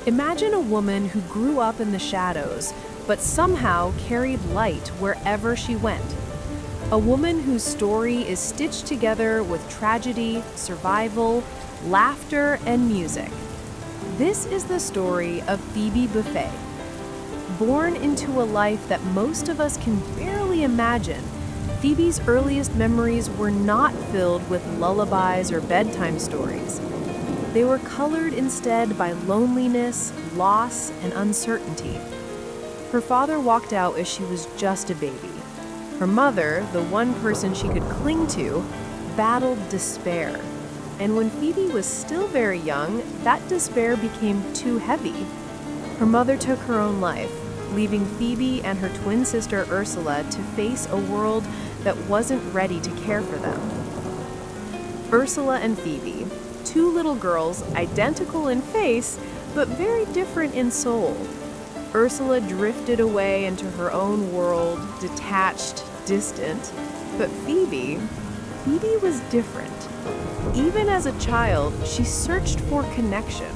Imagine a woman who grew up in the shadows, but somehow carried light wherever she went. A woman whose story is stitched together with tragedy, survival, laughter, and music. This is the story of Phoebe Buffay. Born into a life that most of us can barely imagine, Phoebe's earliest memories were not filled with lullabies or bedtime stories. They were colored instead by loneliness, loss, and uncertainty. Her father walked out as she was just a baby. Her mother, the one person she could cling to, battled despair. And when Phoebe was still very young, that despair became too heavy. Her mother took her own life, leaving Phoebe and her twin sister Ursula to face a world that wasn't ready to care for them. Ursula and Phoebe, two little girls identical in face, but very different in soul. Ursula drifted away into her own world, detached, distant, but Phoebe was different. Even as a child, she searched for connection.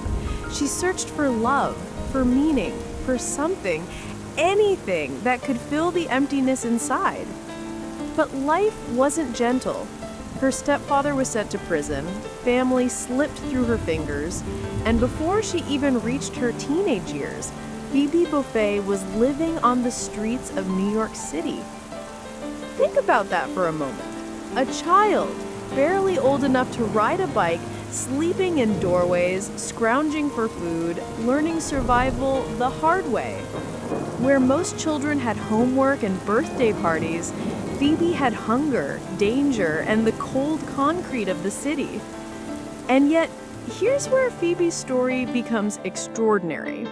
She searched for love, for meaning, for something, anything that could fill the emptiness inside. But life wasn't gentle. Her stepfather was sent to prison, family slipped through her fingers, and before she even reached her teenage years, Phoebe Buffay was living on the streets of New York City. Think about that for a moment. A child, barely old enough to ride a bike, sleeping in doorways, scrounging for food, learning survival the hard way. Where most children had homework and birthday parties, Phoebe had hunger, danger, and the cold concrete of the city. And yet, here's where Phoebe's story becomes extraordinary.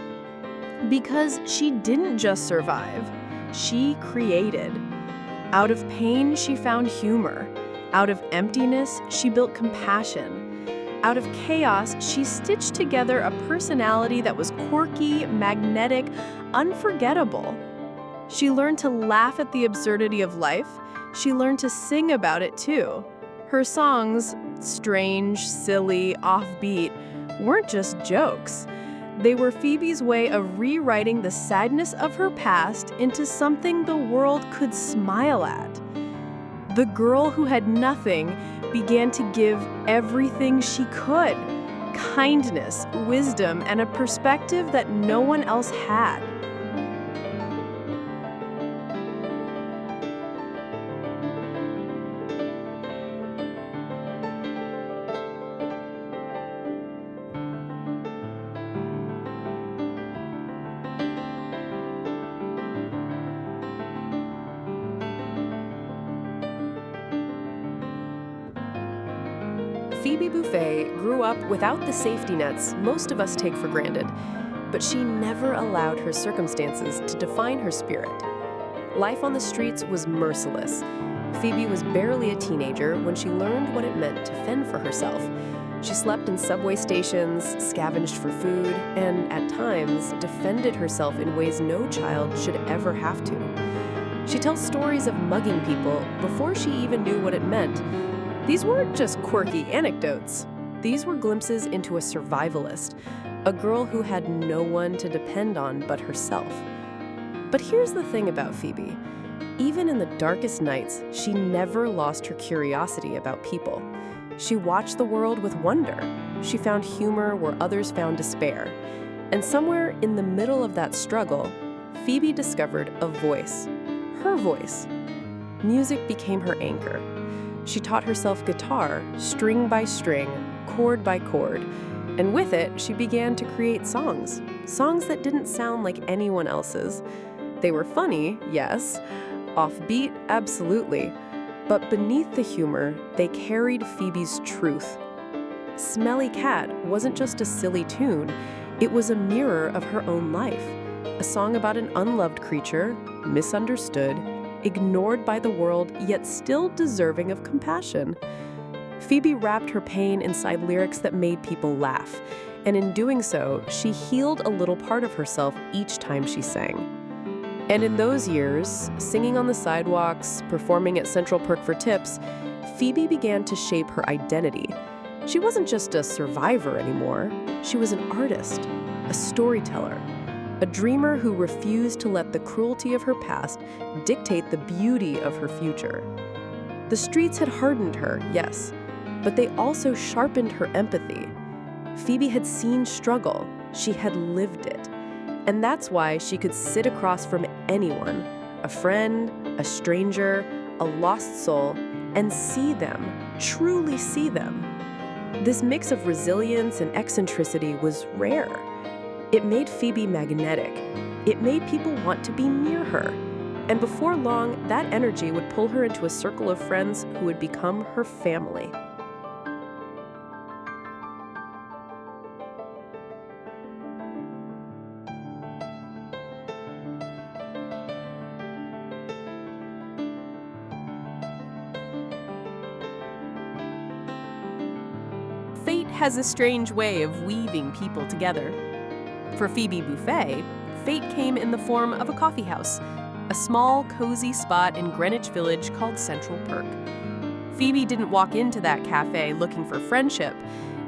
Because she didn't just survive, she created. Out of pain, she found humor. Out of emptiness, she built compassion. Out of chaos, she stitched together a personality that was quirky, magnetic, unforgettable. She learned to laugh at the absurdity of life. She learned to sing about it too. Her songs, strange, silly, offbeat, weren't just jokes. They were Phoebe's way of rewriting the sadness of her past into something the world could smile at. The girl who had nothing began to give everything she could: kindness, wisdom, and a perspective that no one else had. Phoebe Buffay grew up without the safety nets most of us take for granted, but she never allowed her circumstances to define her spirit. Life on the streets was merciless. Phoebe was barely a teenager when she learned what it meant to fend for herself. She slept in subway stations, scavenged for food, and at times defended herself in ways no child should ever have to. She tells stories of mugging people before she even knew what it meant. These weren't just quirky anecdotes. These were glimpses into a survivalist, a girl who had no one to depend on but herself. But here's the thing about Phoebe. Even in the darkest nights, she never lost her curiosity about people. She watched the world with wonder. She found humor where others found despair. And somewhere in the middle of that struggle, Phoebe discovered a voice. Her voice. Music became her anchor. She taught herself guitar, string by string, chord by chord, and with it, she began to create songs that didn't sound like anyone else's. They were funny, yes, offbeat, absolutely, but beneath the humor, they carried Phoebe's truth. Smelly Cat wasn't just a silly tune, it was a mirror of her own life, a song about an unloved creature, misunderstood, ignored by the world, yet still deserving of compassion. Phoebe wrapped her pain inside lyrics that made people laugh, and in doing so, she healed a little part of herself each time she sang. And in those years, singing on the sidewalks, performing at Central Perk for tips, Phoebe began to shape her identity. She wasn't just a survivor anymore, she was an artist, a storyteller, a dreamer who refused to let the cruelty of her past dictate the beauty of her future. The streets had hardened her, yes, but they also sharpened her empathy. Phoebe had seen struggle, she had lived it. And that's why she could sit across from anyone, a friend, a stranger, a lost soul, and see them, truly see them. This mix of resilience and eccentricity was rare. It made Phoebe magnetic. It made people want to be near her. And before long, that energy would pull her into a circle of friends who would become her family. Fate has a strange way of weaving people together. For Phoebe Buffay, fate came in the form of a coffee house, a small, cozy spot in Greenwich Village called Central Perk. Phoebe didn't walk into that cafe looking for friendship.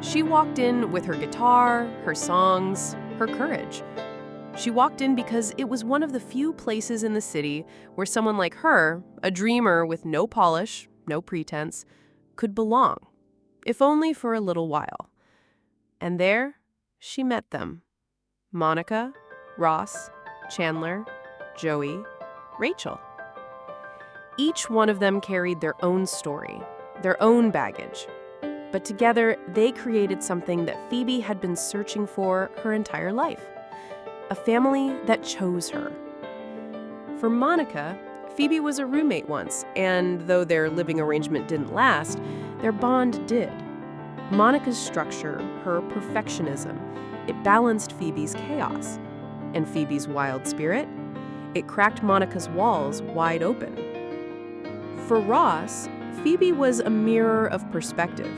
She walked in with her guitar, her songs, her courage. She walked in because it was one of the few places in the city where someone like her, a dreamer with no polish, no pretense, could belong, if only for a little while. And there, she met them. Monica, Ross, Chandler, Joey, Rachel. Each one of them carried their own story, their own baggage. But together, they created something that Phoebe had been searching for her entire life. A family that chose her. For Monica, Phoebe was a roommate once, and though their living arrangement didn't last, their bond did. Monica's structure, her perfectionism, it balanced Phoebe's chaos. And Phoebe's wild spirit, it cracked Monica's walls wide open. For Ross, Phoebe was a mirror of perspective.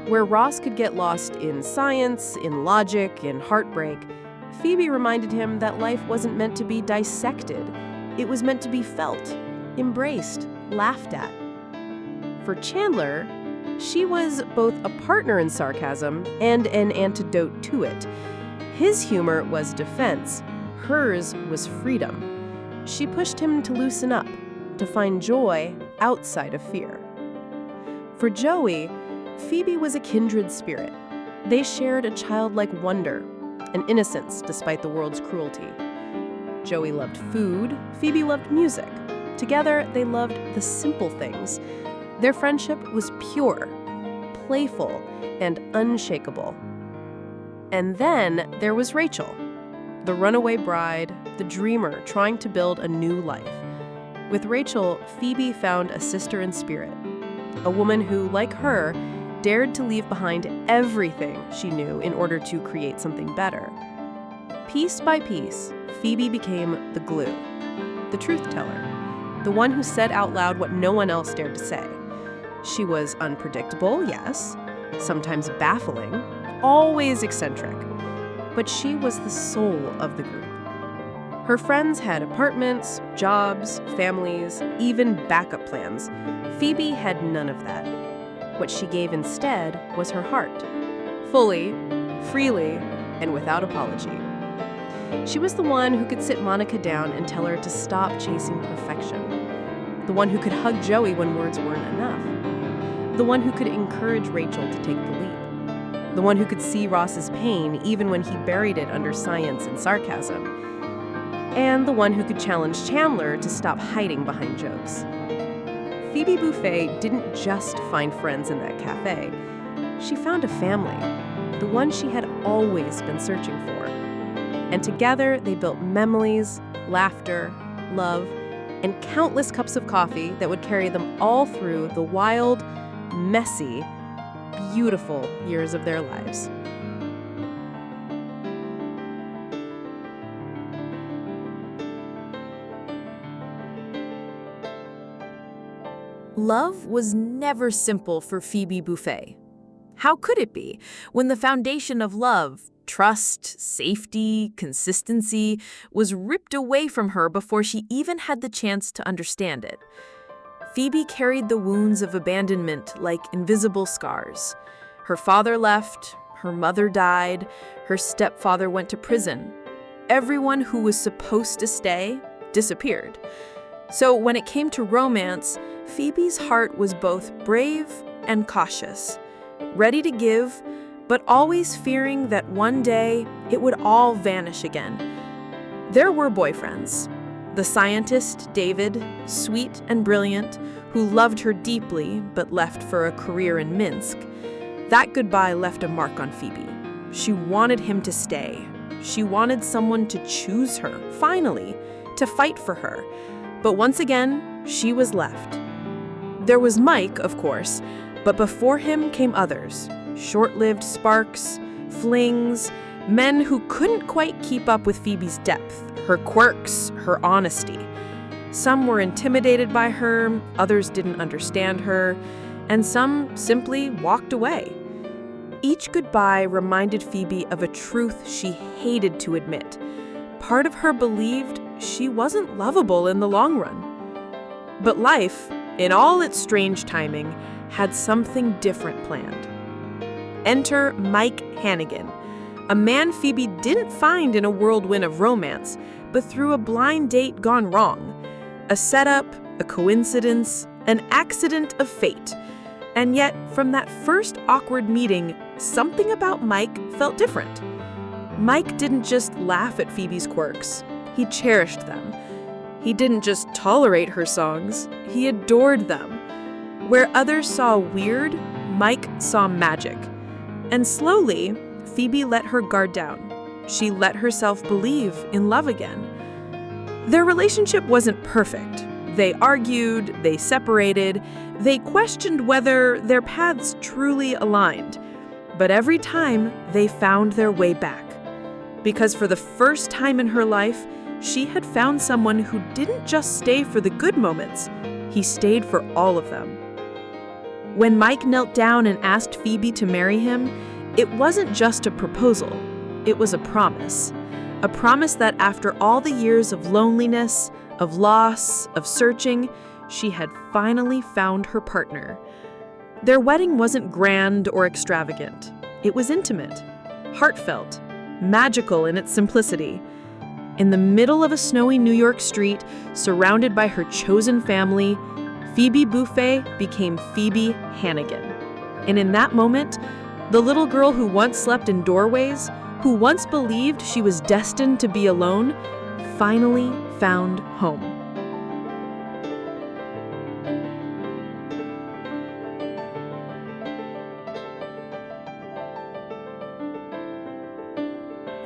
Where Ross could get lost in science, in logic, in heartbreak, Phoebe reminded him that life wasn't meant to be dissected. It was meant to be felt, embraced, laughed at. For Chandler, she was both a partner in sarcasm and an antidote to it. His humor was defense. Hers was freedom. She pushed him to loosen up, to find joy outside of fear. For Joey, Phoebe was a kindred spirit. They shared a childlike wonder, an innocence despite the world's cruelty. Joey loved food, Phoebe loved music. Together, they loved the simple things. Their friendship was pure, playful, and unshakable. And then there was Rachel, the runaway bride, the dreamer trying to build a new life. With Rachel, Phoebe found a sister in spirit, a woman who, like her, dared to leave behind everything she knew in order to create something better. Piece by piece, Phoebe became the glue, the truth teller, the one who said out loud what no one else dared to say. She was unpredictable, yes, sometimes baffling, always eccentric, but she was the soul of the group. Her friends had apartments, jobs, families, even backup plans. Phoebe had none of that. What she gave instead was her heart, fully, freely, and without apology. She was the one who could sit Monica down and tell her to stop chasing perfection, the one who could hug Joey when words weren't enough, the one who could encourage Rachel to take the leap, the one who could see Ross's pain even when he buried it under science and sarcasm, and the one who could challenge Chandler to stop hiding behind jokes. Phoebe Buffay didn't just find friends in that cafe. She found a family, the one she had always been searching for. And together they built memories, laughter, love, and countless cups of coffee that would carry them all through the wild, messy, beautiful years of their lives. Love was never simple for Phoebe Buffay. How could it be when the foundation of love, trust, safety, consistency, was ripped away from her before she even had the chance to understand it? Phoebe carried the wounds of abandonment like invisible scars. Her father left, Her mother died. Her stepfather went to prison. Everyone who was supposed to stay disappeared. So when it came to romance, Phoebe's heart was both brave and cautious, ready to give, but always fearing that one day it would all vanish again. There were boyfriends. The scientist, David, sweet and brilliant, who loved her deeply but left for a career in Minsk. That goodbye left a mark on Phoebe. She wanted him to stay. She wanted someone to choose her, finally, to fight for her. But once again, she was left. There was Mike, of course, but before him came others. Short-lived sparks, flings, men who couldn't quite keep up with Phoebe's depth, her quirks, her honesty. Some were intimidated by her, others didn't understand her, and some simply walked away. Each goodbye reminded Phoebe of a truth she hated to admit. Part of her believed she wasn't lovable in the long run. But life, in all its strange timing, had something different planned. Enter Mike Hannigan, a man Phoebe didn't find in a whirlwind of romance, but through a blind date gone wrong. A setup, a coincidence, an accident of fate. And yet, from that first awkward meeting, something about Mike felt different. Mike didn't just laugh at Phoebe's quirks. He cherished them. He didn't just tolerate her songs. He adored them. Where others saw weird, Mike saw magic. And slowly, Phoebe let her guard down. She let herself believe in love again. Their relationship wasn't perfect. They argued, they separated, they questioned whether their paths truly aligned. But every time, they found their way back. Because for the first time in her life, she had found someone who didn't just stay for the good moments, he stayed for all of them. When Mike knelt down and asked Phoebe to marry him, it wasn't just a proposal, it was a promise. A promise that after all the years of loneliness, of loss, of searching, she had finally found her partner. Their wedding wasn't grand or extravagant. It was intimate, heartfelt, magical in its simplicity. In the middle of a snowy New York street, surrounded by her chosen family, Phoebe Buffay became Phoebe Hannigan. And in that moment, the little girl who once slept in doorways, who once believed she was destined to be alone, finally found home.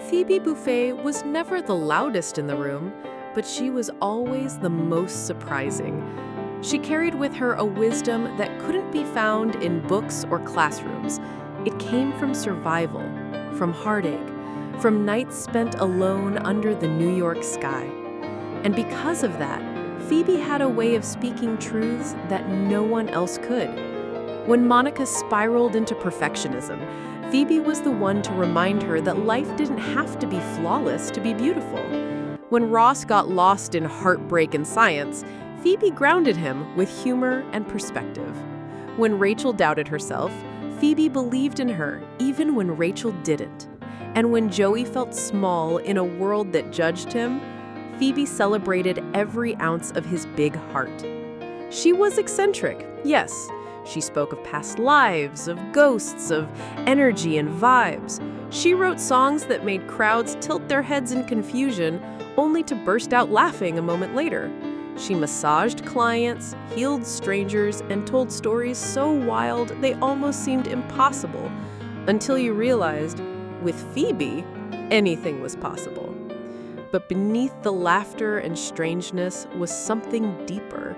Phoebe Buffay was never the loudest in the room, but she was always the most surprising. She carried with her a wisdom that couldn't be found in books or classrooms. It came from survival, from heartache, from nights spent alone under the New York sky. And because of that, Phoebe had a way of speaking truths that no one else could. When Monica spiraled into perfectionism, Phoebe was the one to remind her that life didn't have to be flawless to be beautiful. When Ross got lost in heartbreak and science, Phoebe grounded him with humor and perspective. When Rachel doubted herself, Phoebe believed in her even when Rachel didn't. And when Joey felt small in a world that judged him, Phoebe celebrated every ounce of his big heart. She was eccentric, yes. She spoke of past lives, of ghosts, of energy and vibes. She wrote songs that made crowds tilt their heads in confusion, only to burst out laughing a moment later. She massaged clients, healed strangers, and told stories so wild they almost seemed impossible, until you realized, with Phoebe, anything was possible. But beneath the laughter and strangeness was something deeper.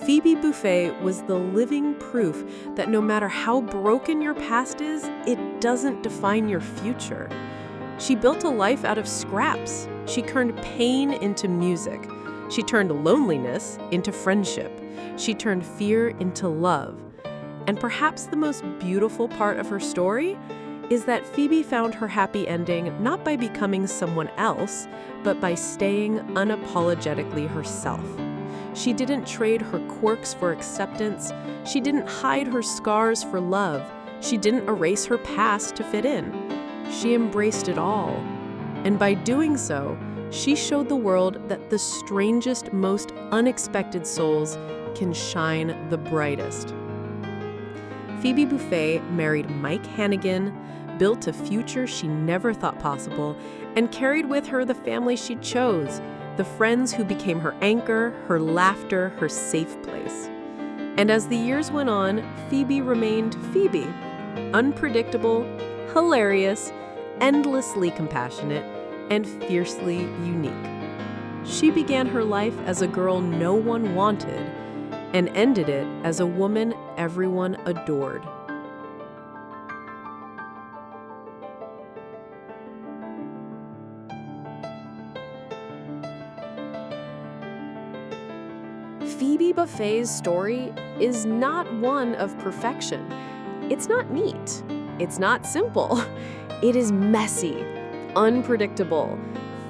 Phoebe Buffay was the living proof that no matter how broken your past is, it doesn't define your future. She built a life out of scraps. She turned pain into music. She turned loneliness into friendship. She turned fear into love. And perhaps the most beautiful part of her story is that Phoebe found her happy ending not by becoming someone else, but by staying unapologetically herself. She didn't trade her quirks for acceptance. She didn't hide her scars for love. She didn't erase her past to fit in. She embraced it all. And by doing so, she showed the world that the strangest, most unexpected souls can shine the brightest. Phoebe Buffay married Mike Hannigan, built a future she never thought possible, and carried with her the family she chose, the friends who became her anchor, her laughter, her safe place. And as the years went on, Phoebe remained Phoebe, unpredictable, hilarious, endlessly compassionate, and fiercely unique. She began her life as a girl no one wanted and ended it as a woman everyone adored. Phoebe Buffay's story is not one of perfection. It's not neat. It's not simple. It is messy, unpredictable,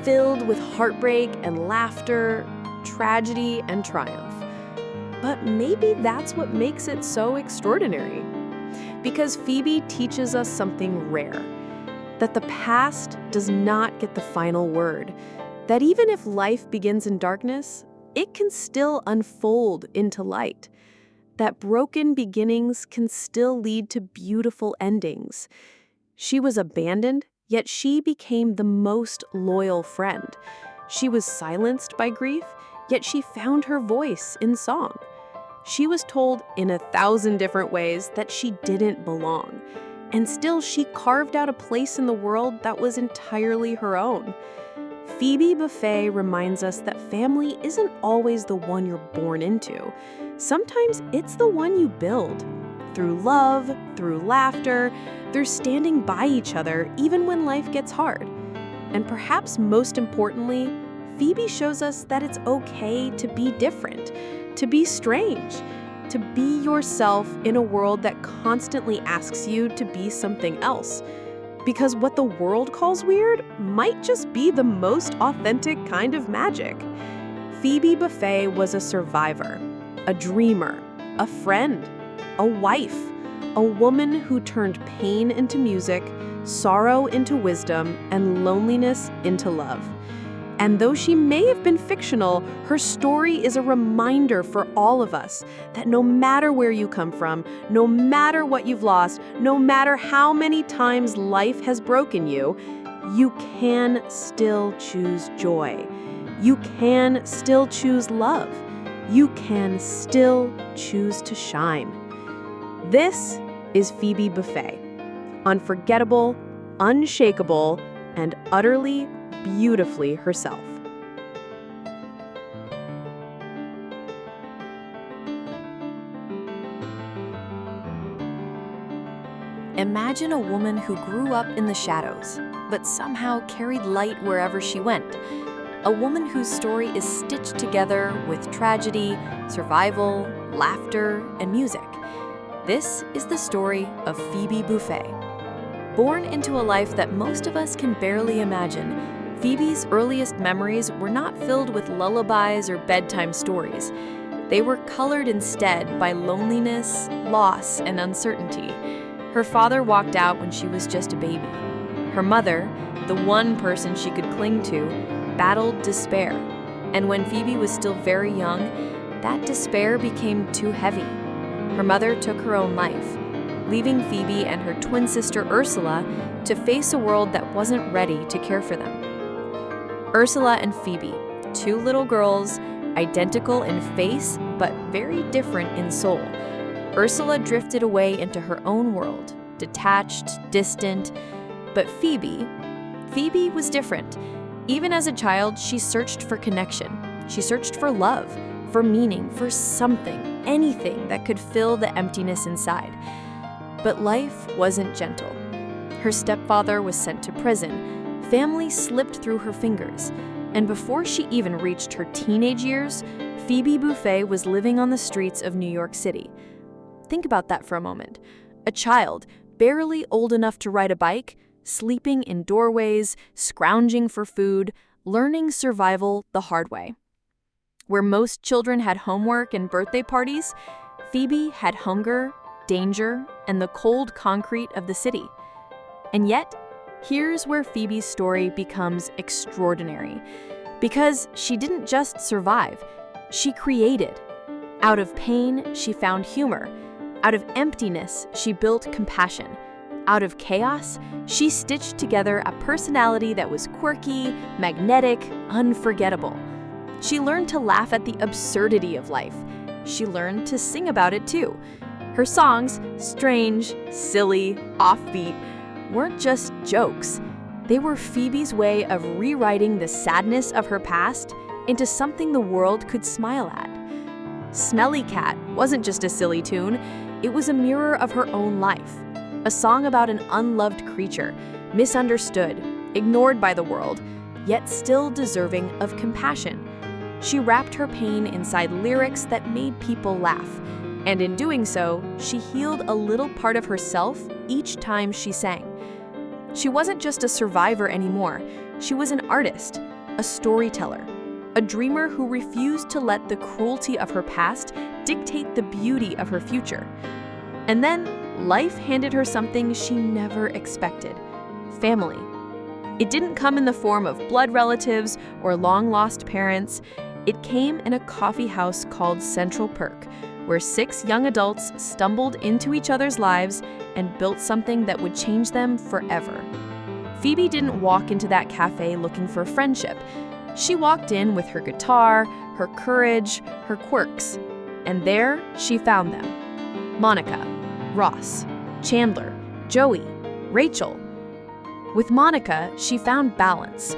filled with heartbreak and laughter, tragedy and triumph. But maybe that's what makes it so extraordinary. Because Phoebe teaches us something rare, that the past does not get the final word, that even if life begins in darkness, it can still unfold into light, that broken beginnings can still lead to beautiful endings. She was abandoned, yet she became the most loyal friend. She was silenced by grief, yet she found her voice in song. She was told in 1,000 different ways that she didn't belong, and still she carved out a place in the world that was entirely her own. Phoebe Buffay reminds us that family isn't always the one you're born into. Sometimes it's the one you build. Through love, through laughter, through standing by each other even when life gets hard. And perhaps most importantly, Phoebe shows us that it's okay to be different, to be strange, to be yourself in a world that constantly asks you to be something else. Because what the world calls weird might just be the most authentic kind of magic. Phoebe Buffay was a survivor, a dreamer, a friend, a wife, a woman who turned pain into music, sorrow into wisdom, and loneliness into love. And though she may have been fictional, her story is a reminder for all of us that no matter where you come from, no matter what you've lost, no matter how many times life has broken you, you can still choose joy. You can still choose love. You can still choose to shine. This is Phoebe Buffay, unforgettable, unshakable, and utterly beautifully herself. Imagine a woman who grew up in the shadows, but somehow carried light wherever she went. A woman whose story is stitched together with tragedy, survival, laughter, and music. This is the story of Phoebe Buffay. Born into a life that most of us can barely imagine, Phoebe's earliest memories were not filled with lullabies or bedtime stories. They were colored instead by loneliness, loss, and uncertainty. Her father walked out when she was just a baby. Her mother, the one person she could cling to, battled despair. And when Phoebe was still very young, that despair became too heavy. Her mother took her own life, leaving Phoebe and her twin sister Ursula to face a world that wasn't ready to care for them. Ursula and Phoebe, two little girls, identical in face but very different in soul. Ursula drifted away into her own world, detached, distant, but Phoebe was different. Even as a child, she searched for connection. She searched for love, for meaning, for something, anything that could fill the emptiness inside. But life wasn't gentle. Her stepfather was sent to prison. Family slipped through her fingers, and before she even reached her teenage years, Phoebe Buffay was living on the streets of New York City. Think about that for a moment. A child, barely old enough to ride a bike, sleeping in doorways, scrounging for food, learning survival the hard way. Where most children had homework and birthday parties, Phoebe had hunger, danger, and the cold concrete of the city. And yet, here's where Phoebe's story becomes extraordinary. Because she didn't just survive, she created. Out of pain, she found humor. Out of emptiness, she built compassion. Out of chaos, she stitched together a personality that was quirky, magnetic, unforgettable. She learned to laugh at the absurdity of life. She learned to sing about it too. Her songs, strange, silly, offbeat, weren't just jokes. They were Phoebe's way of rewriting the sadness of her past into something the world could smile at. Smelly Cat wasn't just a silly tune, it was a mirror of her own life. A song about an unloved creature, misunderstood, ignored by the world, yet still deserving of compassion. She wrapped her pain inside lyrics that made people laugh, and in doing so, she healed a little part of herself each time she sang. She wasn't just a survivor anymore, she was an artist, a storyteller, a dreamer who refused to let the cruelty of her past dictate the beauty of her future. And then, life handed her something she never expected: family. It didn't come in the form of blood relatives or long-lost parents. It came in a coffee house called Central Perk, where 6 young adults stumbled into each other's lives and built something that would change them forever. Phoebe didn't walk into that cafe looking for friendship. She walked in with her guitar, her courage, her quirks. And there, she found them. Monica, Ross, Chandler, Joey, Rachel. With Monica, she found balance.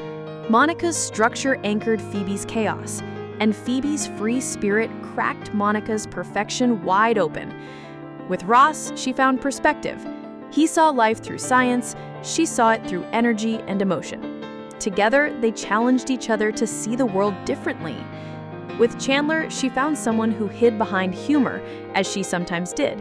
Monica's structure anchored Phoebe's chaos, and Phoebe's free spirit cracked Monica's perfection wide open. With Ross, she found perspective. He saw life through science, she saw it through energy and emotion. Together, they challenged each other to see the world differently. With Chandler, she found someone who hid behind humor, as she sometimes did.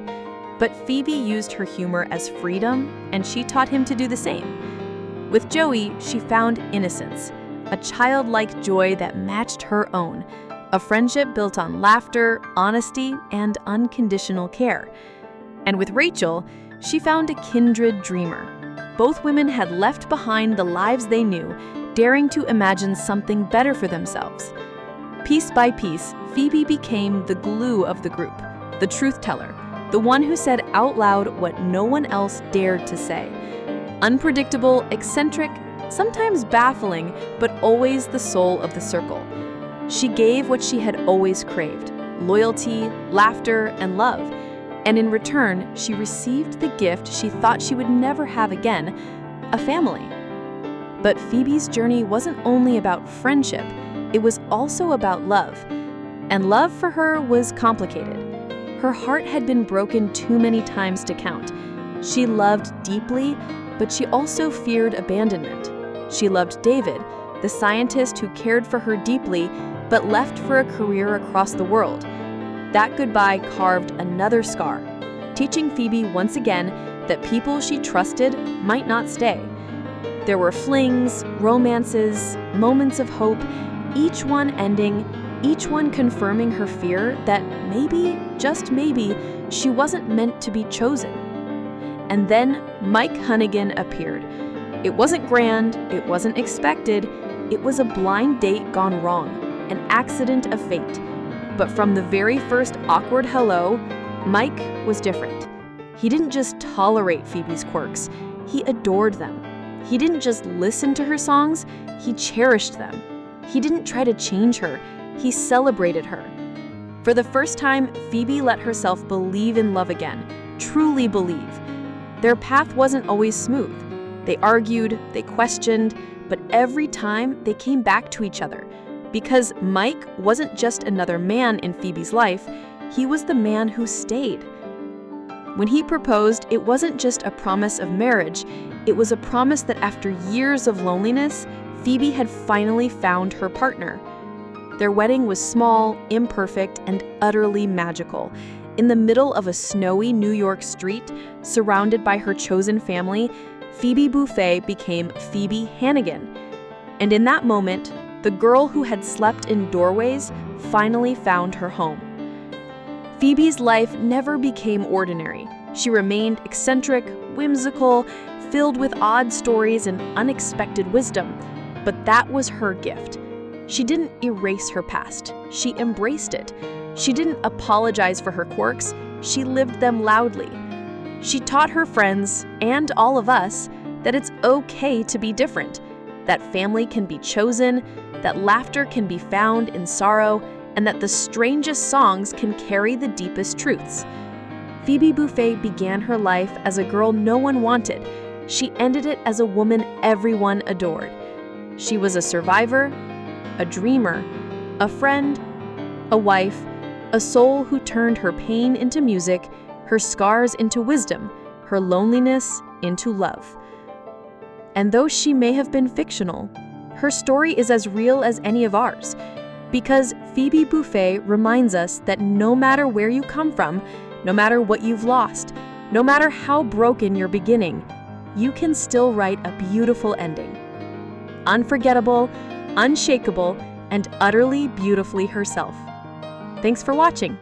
But Phoebe used her humor as freedom, and she taught him to do the same. With Joey, she found innocence, a childlike joy that matched her own, a friendship built on laughter, honesty, and unconditional care. And with Rachel, she found a kindred dreamer. Both women had left behind the lives they knew, daring to imagine something better for themselves. Piece by piece, Phoebe became the glue of the group, the truth teller, the one who said out loud what no one else dared to say. Unpredictable, eccentric, sometimes baffling, but always the soul of the circle. She gave what she had always craved: loyalty, laughter, and love. And in return, she received the gift she thought she would never have again: a family. But Phoebe's journey wasn't only about friendship, it was also about love. And love for her was complicated. Her heart had been broken too many times to count. She loved deeply, but she also feared abandonment. She loved David, the scientist who cared for her deeply, but left for a career across the world. That goodbye carved another scar, teaching Phoebe once again that people she trusted might not stay. There were flings, romances, moments of hope, each one ending, each one confirming her fear that maybe, just maybe, she wasn't meant to be chosen. And then Mike Hunnigan appeared. It wasn't grand, it wasn't expected, it was a blind date gone wrong, an accident of fate. But from the very first awkward hello, Mike was different. He didn't just tolerate Phoebe's quirks, he adored them. He didn't just listen to her songs, he cherished them. He didn't try to change her, he celebrated her. For the first time, Phoebe let herself believe in love again, truly believe. Their path wasn't always smooth. They argued, they questioned, but every time they came back to each other. Because Mike wasn't just another man in Phoebe's life, he was the man who stayed. When he proposed, it wasn't just a promise of marriage, it was a promise that after years of loneliness, Phoebe had finally found her partner. Their wedding was small, imperfect, and utterly magical. In the middle of a snowy New York street, surrounded by her chosen family, Phoebe Buffay became Phoebe Hannigan. And in that moment, the girl who had slept in doorways finally found her home. Phoebe's life never became ordinary. She remained eccentric, whimsical, filled with odd stories and unexpected wisdom. But that was her gift. She didn't erase her past. She embraced it. She didn't apologize for her quirks. She lived them loudly. She taught her friends, and all of us, that it's okay to be different, that family can be chosen, that laughter can be found in sorrow, and that the strangest songs can carry the deepest truths. Phoebe Buffay began her life as a girl no one wanted. She ended it as a woman everyone adored. She was a survivor, a dreamer, a friend, a wife, a soul who turned her pain into music, her scars into wisdom, her loneliness into love. And though she may have been fictional, her story is as real as any of ours, because Phoebe Buffay reminds us that no matter where you come from, no matter what you've lost, no matter how broken your beginning, you can still write a beautiful ending. Unforgettable, unshakable, and utterly beautifully herself. Thanks for watching.